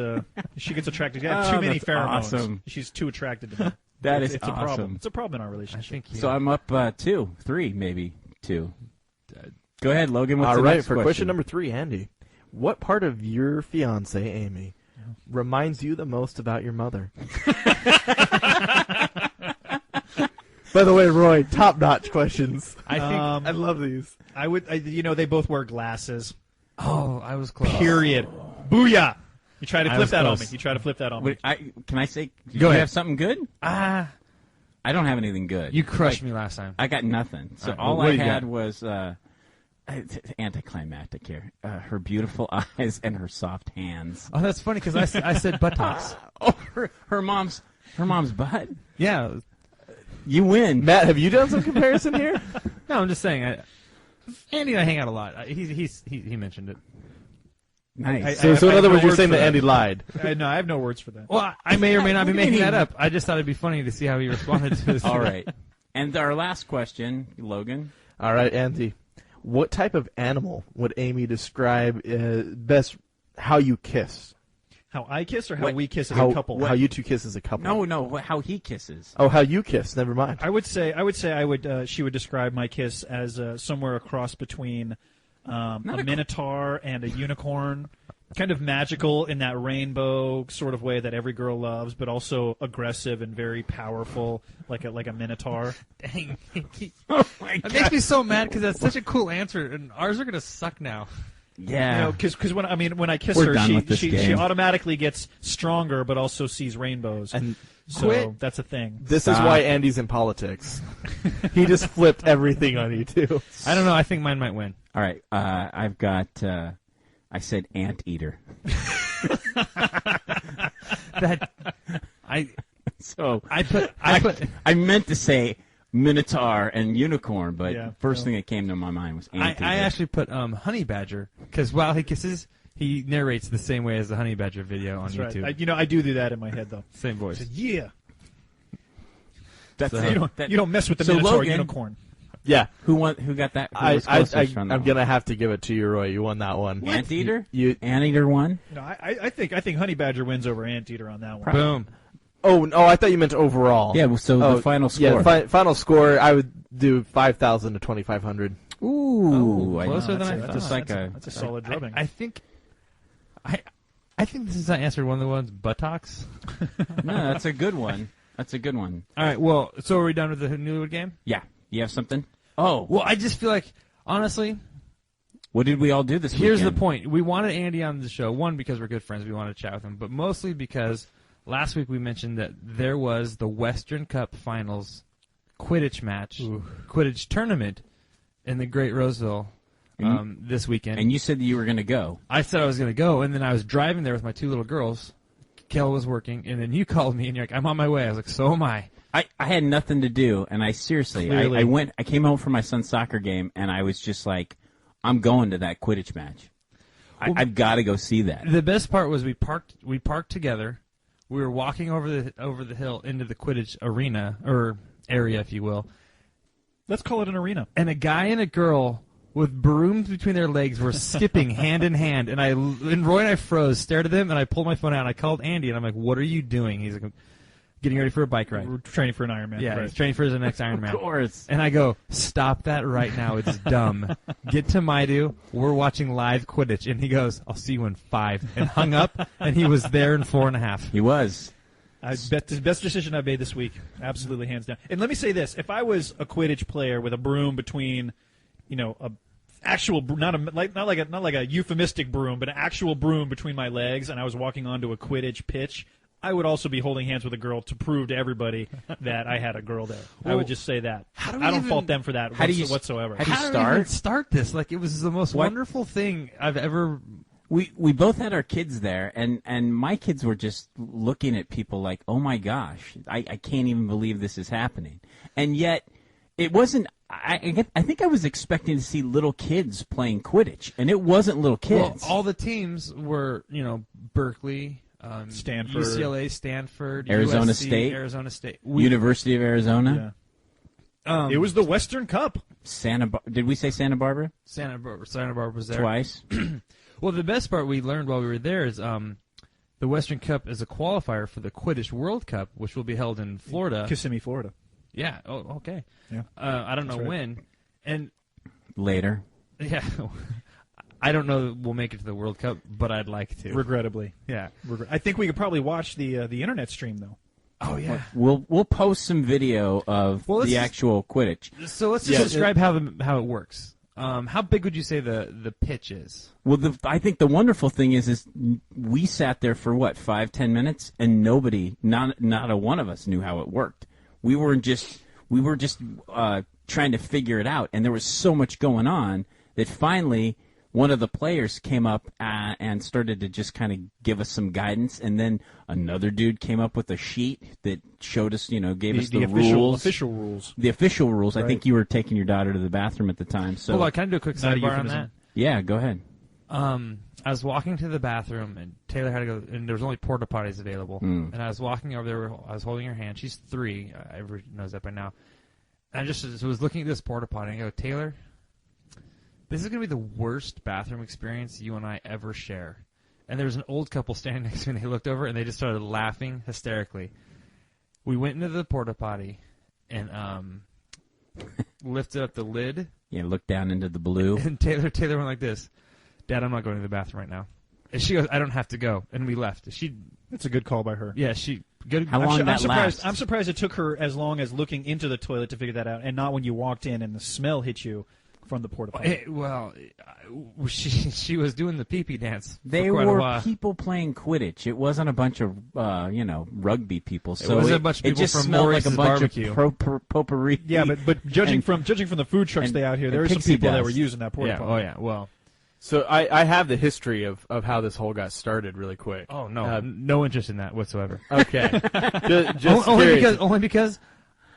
she gets attracted. Yeah, Oh, too many that's pheromones. awesome. She's too attracted to me. that is It's a awesome. problem. It's a problem in our I relationship. think. So I'm up 2, 3, maybe 2. Go ahead, Logan. What's All the right, next for question number 3, Andy. What part of your fiance, Amy, reminds you the most about your mother? By the way, Roy, top-notch questions. I think. I love these. They both wear glasses. Oh, I was close. Period. Booyah! You try to I flip was that on close. me. You try to flip that on me. Wait, can I say? Do Go you ahead. have something good? Ah, I don't have anything good. you crushed me last time. I got nothing. So All right, all what I do you had got? was anticlimactic here. Her beautiful eyes and her soft hands. Oh, that's funny because I said buttocks. Oh, her mom's butt. Yeah. You win. Matt, have you done some comparison here? No, I'm just saying. Andy and I hang out a lot. He mentioned it. Nice. So in I have other no words, you're words saying for that that. Andy lied. No, I have no words for that. Well, I may or may not be What do you making that mean? up. I just thought it'd be funny to see how he responded to this. All right. And our last question, Logan. All right, Andy. What type of animal would Amy describe best how you kiss? How I kiss or how What- we kiss as How, a couple? how you two kiss as a couple? No, how he kisses. Oh, how you kiss. Never mind. I would say she would describe my kiss as somewhere a cross between a minotaur and a unicorn, kind of magical in that rainbow sort of way that every girl loves, but also aggressive and very powerful, like a minotaur. Dang. Oh my It makes me so mad because that's such a cool answer, and ours are gonna suck now. Yeah. Because when I kiss We're her, done she with this game. automatically gets stronger, but also sees rainbows. And so Quit. that's a thing. this Stop. is why Andy's in politics. He just flipped everything on you, too. I don't know. I think mine might win. All right. I've got. I said anteater. That I So put I meant to say minotaur and unicorn, but Yeah, first no. thing that came to my mind was I anteater. actually put honey badger because while he kisses, he narrates the same way as the honey badger video on That's YouTube. right. I do that in my head though. Same voice. Yeah. That's So- it. You don't mess with the So minotaur Logan- unicorn. Yeah. Who got that? Who was closest on that I'm one? going to have to give it to you, Roy. You won that one. Anteater? Anteater won? No, I think honey badger wins over anteater on that one. Boom. Oh, no, I thought you meant overall. Yeah, well, so Oh, the final score. Yeah, final score, I would do 5,000 to 2,500. Ooh, Oh, closer than I That's thought. Just like that's a solid drubbing. I think since I answered one of the ones buttocks. no, that's a good one. That's a good one. All right. Well, so are we done with the Newlywed Game? Yeah. You have something? Oh, Well, I just feel like honestly, what did we all do this here's the weekend? point. We wanted Andy on the show, one, because we're good friends. We wanted to chat with him. But mostly because last week we mentioned that there was the Western Cup Finals Quidditch match, Quidditch tournament in the Great Roseville this weekend. And you said that you were going to go. I said I was going to go, and then I was driving there with my two little girls. Kel was working, and then you called me, and you're like, I'm on my way. I was like, so am I. I had nothing to do, and I seriously, Clearly. I came home from my son's soccer game, and I was just like, I'm going to that Quidditch match. I've got to go see that. The best part was we parked together. We were walking over the hill into the Quidditch arena or area, if you will. Let's call it an arena. and a guy and a girl with brooms between their legs were skipping hand in hand, and Roy and I froze, stared at them, and I pulled my phone out, and I called Andy, and I'm like, what are you doing? He's like, getting ready for a bike ride. We're training for an Ironman. Yeah, right. he's training for his next Ironman. Of course. And I go, stop that right now. It's dumb. Get to Maidu. We're watching live Quidditch. And he goes, I'll see you in 5. And hung up, and he was there in 4.5. He was. I bet the best decision I've made this week, absolutely hands down. And let me say this: if I was a Quidditch player with a broom between, a actual not like a euphemistic broom, but an actual broom between my legs, and I was walking onto a Quidditch pitch, I would also be holding hands with a girl to prove to everybody that I had a girl there. I would just say that. How do we I don't even- fault them for that whatsoever. how do you How do we even start? start this? Like, it was the most wonderful thing I've ever... We both had our kids there, and my kids were just looking at people like, oh my gosh, I can't even believe this is happening. And yet, it wasn't. I think I was expecting to see little kids playing Quidditch, and it wasn't little kids. Well, all the teams were, Berkeley, Stanford. UCLA, Stanford, Arizona USC, State. Arizona State. University of Arizona, It was the Western Cup. Did we say Santa Barbara Santa Barbara was there. twice? Well, the best part we learned while we were there is the Western Cup is a qualifier for the Quidditch World Cup, which will be held in Florida. Kissimmee, Florida. Yeah. Oh, okay. Yeah. I don't know right. when. And, Later. yeah, I don't know that we'll make it to the World Cup, but I'd like to. Regrettably. Yeah. I think we could probably watch the internet stream, though. Oh, yeah. We'll post some video of Well, let's the just- actual Quidditch. So let's just describe how it works. How big would you say the pitch is? Well, I think the wonderful thing is we sat there for 5-10 minutes, and nobody, not a one of us, knew how it worked. We were just trying to figure it out, and there was so much going on that finally one of the players came up and started to just kind of give us some guidance, and then another dude came up with a sheet that showed us, gave us the rules. Official rules. The official rules. I Right. think you were taking your daughter to the bathroom at the time. So Hold on, can I do a quick Not a sidebar on euphemism. that? yeah, go ahead. I was walking to the bathroom, and Taylor had to go, and there was only porta potties available. And I was walking over there. I was holding her hand. She's 3. Everybody knows that by now. And I just was looking at this porta potty, and I go, Taylor, this is going to be the worst bathroom experience you and I ever share. And there was an old couple standing next to me, and they looked over, and they just started laughing hysterically. We went into the porta potty, and lifted up the lid, Yeah, look down into the blue. and Taylor went like this, Dad, I'm not going to the bathroom right now. And she goes, I don't have to go. And we left. That's a good call by her. Good. How long I'm that surprised. last? I'm surprised it took her as long as looking into the toilet to figure that out, and not when you walked in and the smell hit you from the porta potty. She was doing the pee-pee dance They for quite a were while. people playing Quidditch. It wasn't a bunch of rugby people. So wasn't a bunch of people just from smelled like a Maurice's bunch barbecue. of potpourri. Yeah, but judging and- from the food trucks and- they out here, and there were some pixie people that dust. were using that porta Yeah. potty. Oh yeah. Well. So I have the history of how this whole got started really quick. Oh no. No interest in that whatsoever. Okay. just only curious. because.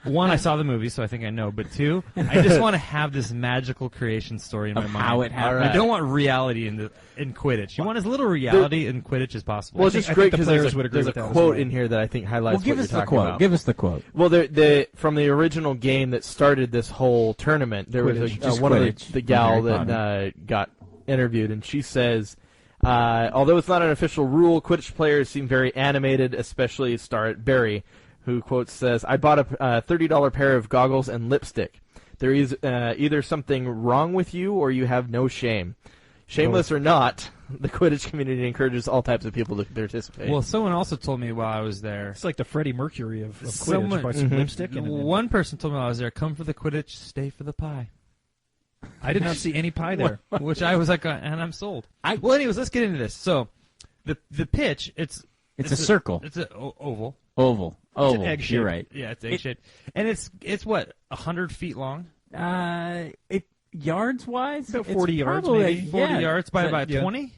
One, I saw the movie, so I think I know. But two, I just want to have this magical creation story in my Of mind. how it happened. All right. I don't want reality in Quidditch. You want as little reality in Quidditch as possible. Well, it's I just think great the because players there's would agree a with that as quote well. in here that I think highlights Well, give what us you're the talking quote. about. Give us the quote. Well, from the original game that started this whole tournament, there Quidditch. was Just one Quidditch of the gal from Harry that got interviewed, and she says, although it's not an official rule, Quidditch players seem very animated, especially star Barry, who quotes says, "I bought a $30 pair of goggles and lipstick. There is either something wrong with you or you have no shame. Shameless or not, the Quidditch community encourages all types of people to participate." Well, someone also told me while I was there. It's like the Freddie Mercury of Quidditch. Someone- Buy some lipstick and One person told me while I was there, "Come for the Quidditch, stay for the pie." I did not see any pie there. Which I was like, and I'm sold. Well, anyways, let's get into this. So, the pitch, it's It's a circle. It's an oval. Oval. Oval. egg shape. You're right. Yeah, it's egg shaped, and it's what 100 feet long, It yards wise, About it's 40 yards, probably, maybe. 40 yeah. yards by Is that- about yeah. 20.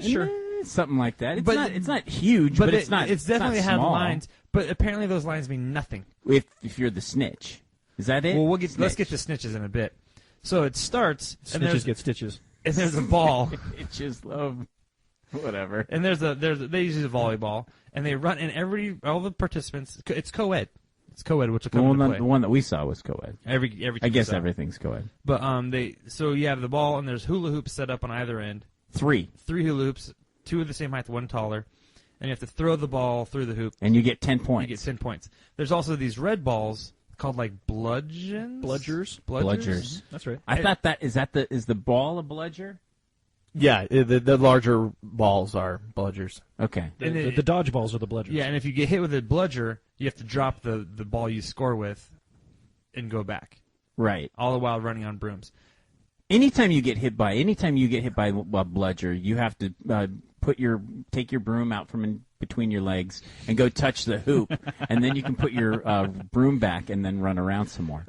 Sure. something like that. It's But- not. It's not huge, but it's not. It's definitely not had small. lines, but apparently those lines mean nothing. If you're the snitch, is that it? Well, let's Snitch. get to snitches in a bit. So it starts, and Snitches get stitches. there's a ball. It's just love. Whatever. And they use a volleyball, and they run, and all the participants, it's co-ed. It's co-ed, which will come Well, into play. the one that we saw was co-ed. Every I guess team's out. everything's co-ed. But so you have the ball, and there's hula hoops set up on either end. 3. 3 hula hoops, 2 of the same height, 1 taller, and you have to throw the ball through the hoop. And you get 10 You points. get 10 points. There's also these red balls called like bludgers. Bludgers. That's right. I thought is the ball a bludger? Yeah, the larger balls are bludgers. Okay. And The dodgeballs are the bludgers. Yeah, and if you get hit with a bludger, you have to drop the ball you score with and go back, Right. all the while running on brooms. Anytime you get hit by a bludger, you have to take your broom out from in between your legs and go touch the hoop, and then you can put your broom back and then run around some more.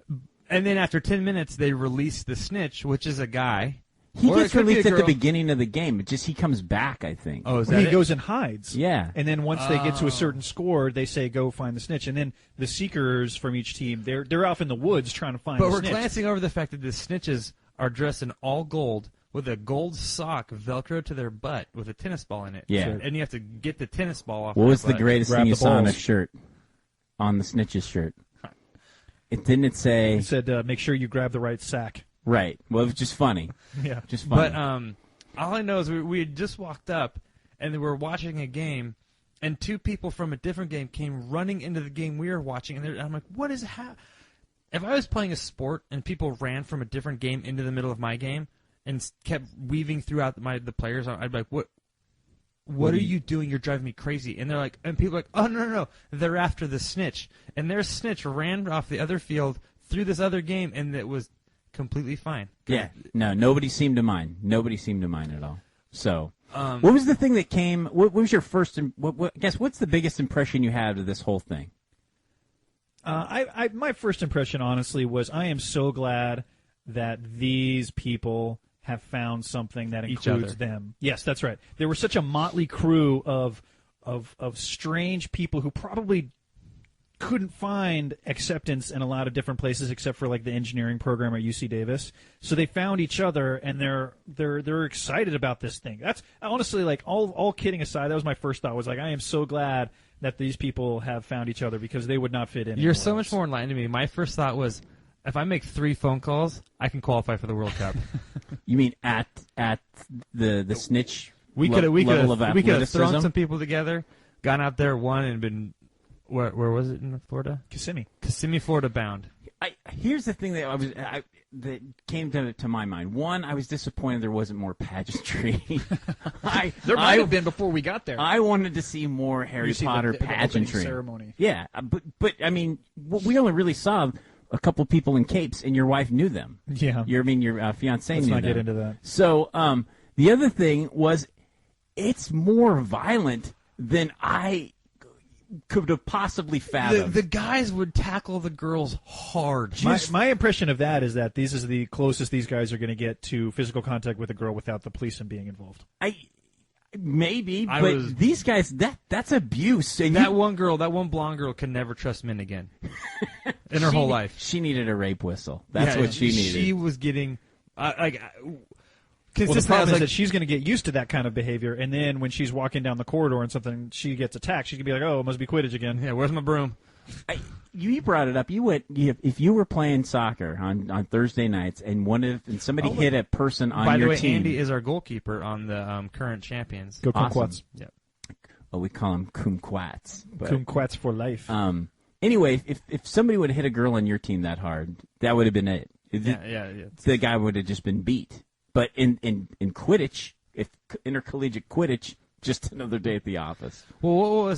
And then after 10 minutes, they release the snitch, which is a guy. He Or it gets could be a released at the girl. beginning of the game. It just he comes back, I think. Oh, is Well, that he it? goes and hides. Yeah. And then once they get to a certain score, they say go find the snitch. And then the seekers from each team, they're off in the woods trying to find But the we're snitch. glancing over the fact that the snitches are dressed in all gold with a gold sock velcro to their butt with a tennis ball in it. Yeah. And you have to get the tennis ball off. What their was the butt. greatest Grab thing you the saw on a balls. shirt? On the snitch's shirt. It didn't say He said, make sure you grab the right sack. right. Well, it was just funny. Yeah. Just funny. But all I know is we had just walked up and we were watching a game, and 2 people from a different game came running into the game we were watching, and I'm like, what is If I was playing a sport and people ran from a different game into the middle of my game and kept weaving throughout the players, I'd be like, what are you doing? You're driving me crazy. And they're like, and people are like, oh no, they're after the snitch, and their snitch ran off the other field through this other game, and it was completely fine. yeah. No, nobody seemed to mind. Nobody seemed to mind at all. So, Um, what was the thing that came? What was your first? What's the biggest impression you had of this whole thing? My first impression, honestly, was I am so glad that these people have found something that Each includes other. them. Yes, that's right. They were such a motley crew of strange people who probably couldn't find acceptance in a lot of different places except for like the engineering program at UC Davis. So they found each other and they're excited about this thing. That's honestly, like, all kidding aside, that was my first thought, was like, I am so glad that these people have found each other because they would not fit in. You're anywhere so much else. more enlightened than me. My first thought was, if I make 3 phone calls, I can qualify for the World Cup. You mean at the snitch We level of have athleticism? thrown some people together, gone out there, won, and been where was it in Florida? Kissimmee, Florida bound. Here's the thing that that came to my mind. One, I was disappointed there wasn't more pageantry. There might have been before we got there. I wanted to see more Harry You see Potter the opening pageantry. ceremony. Yeah, but I mean, we only really saw a couple people in capes, and your wife knew them. Yeah. Your fiance Let's knew not them. get into that. So the other thing was, it's more violent than I could have possibly fathomed. The guys would tackle the girls hard. My impression of that is that this is the closest these guys are going to get to physical contact with a girl without the police being involved. Maybe, I but was- these guys, that's abuse. And That one blonde girl, can never trust men again in her whole life. She needed a rape whistle. That's what she needed. She was getting Well, the consistently. I problem was is that like, she's going to get used to that kind of behavior, and then when she's walking down the corridor and something, she gets attacked. She's going to be like, "Oh, it must be Quidditch again." yeah, where's my broom? You brought it up. If you were playing soccer on Thursday nights and somebody hit a person on By your the way, team. Andy is our goalkeeper on the current champions. Go Awesome. Kumquats. Yeah. Well, we call them kumquats. But, Kumquats for life. anyway, if somebody would have hit a girl on your team that hard, that would have been it. Yeah. The guy would have just been beat. But in Quidditch, if intercollegiate Quidditch, just another day at the office. Well,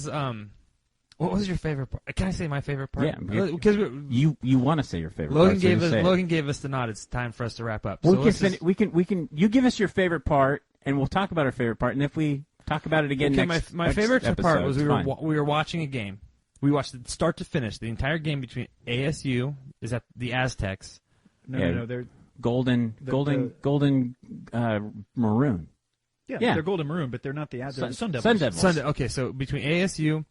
what was your favorite part? Can I say my favorite part? Yeah, because You want to say your favorite Logan part, so gave you us say it. Logan gave us the nod. It's time for us to wrap up. We So can, let's just- we can. You give us your favorite part, and we'll talk about our favorite part. And if we talk about it again Okay, next, my next favorite episode, part was it's fine. we were watching a game. We watched it start to finish, the entire game between ASU is at the Aztecs. No, they're golden maroon. yeah, Yeah. they're golden maroon, but they're not the they're the Sun Devils. Sun Devils. Sunday. Okay, so between ASU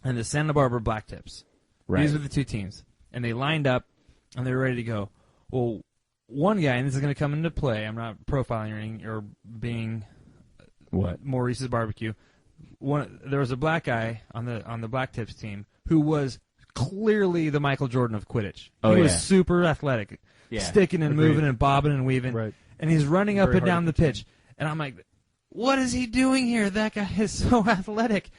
and the Santa Barbara Black Tips. Right. These were the two teams. And they lined up, and they were ready to go. Well, one guy, and this is going to come into play, I'm not profiling or anything, or being What? Maurice's barbecue. There was a black guy on the Black Tips team who was clearly the Michael Jordan of Quidditch. Oh, he was yeah. super athletic, Yeah. sticking and Agreed. moving and bobbing and weaving. Right. And he's running up Very and hard down to the contain. pitch. And I'm like, what is he doing here? That guy is so athletic.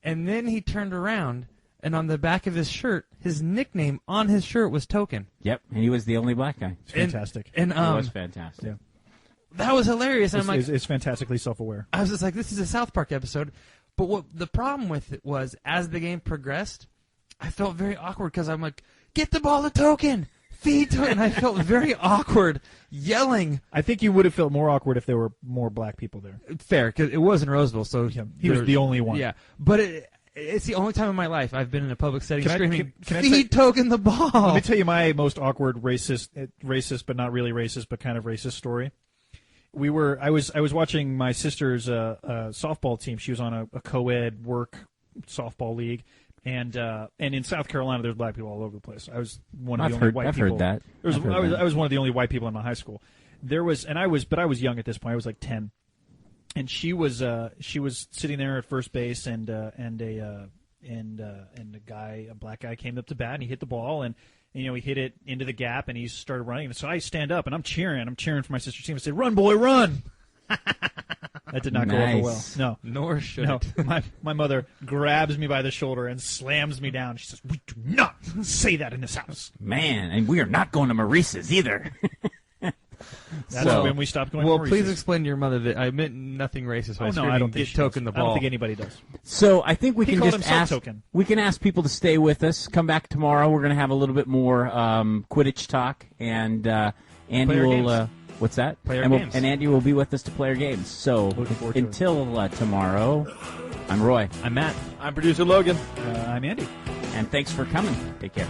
And then he turned around, and on the back of his shirt, his nickname on his shirt was Token. Yep, and he was the only black guy. It's fantastic. And It was fantastic. yeah. that was hilarious. And I'm like, It's fantastically self-aware. I was just like, this is a South Park episode. But what the problem with it was, as the game progressed, I felt very awkward because I'm like, get the ball to Token, feed Token. And I felt very awkward yelling. I think you would have felt more awkward if there were more black people there. Fair, because it was in Roseville, so Yeah, he was the only one. Yeah, but it's the only time in my life I've been in a public setting Can I- screaming, can I feed Token the ball. Let me tell you my most awkward racist, but not really racist, but kind of racist story. I was watching my sister's softball team. She was on a co-ed work softball league, and in South Carolina, there's black people all over the place. I was one of the only white I've people. heard that. I was one of the only white people in my high school. I was young at this point. I was like 10, and she was sitting there at first base, and a black guy came up to bat, and he hit the ball, and he hit it into the gap, and he started running. And so I stand up, and I'm cheering for my sister's team. I said, "Run, boy, run!" That did not go over well. Nice. No. Nor should No, it. my mother grabs me by the shoulder and slams me down. She says, "We do not say that in this house." Man, and we are not going to Maurice's either. That's So- when we stopped going. Well, to please Maurice's. explain to your mother that I meant nothing racist by Oh no, screaming, I don't think get she Token does. the I ball. don't think anybody does. So I think we He can called just himself ask. Token. We can ask people to stay with us. Come back tomorrow. We're going to have a little bit more Quidditch talk, and Andy Play our will. games. What's that? Play our and games. And Andy will be with us to play our games. So Looking forward to it. until tomorrow, I'm Roy, I'm Matt. I'm producer Logan. I'm Andy. and thanks for coming. Take care.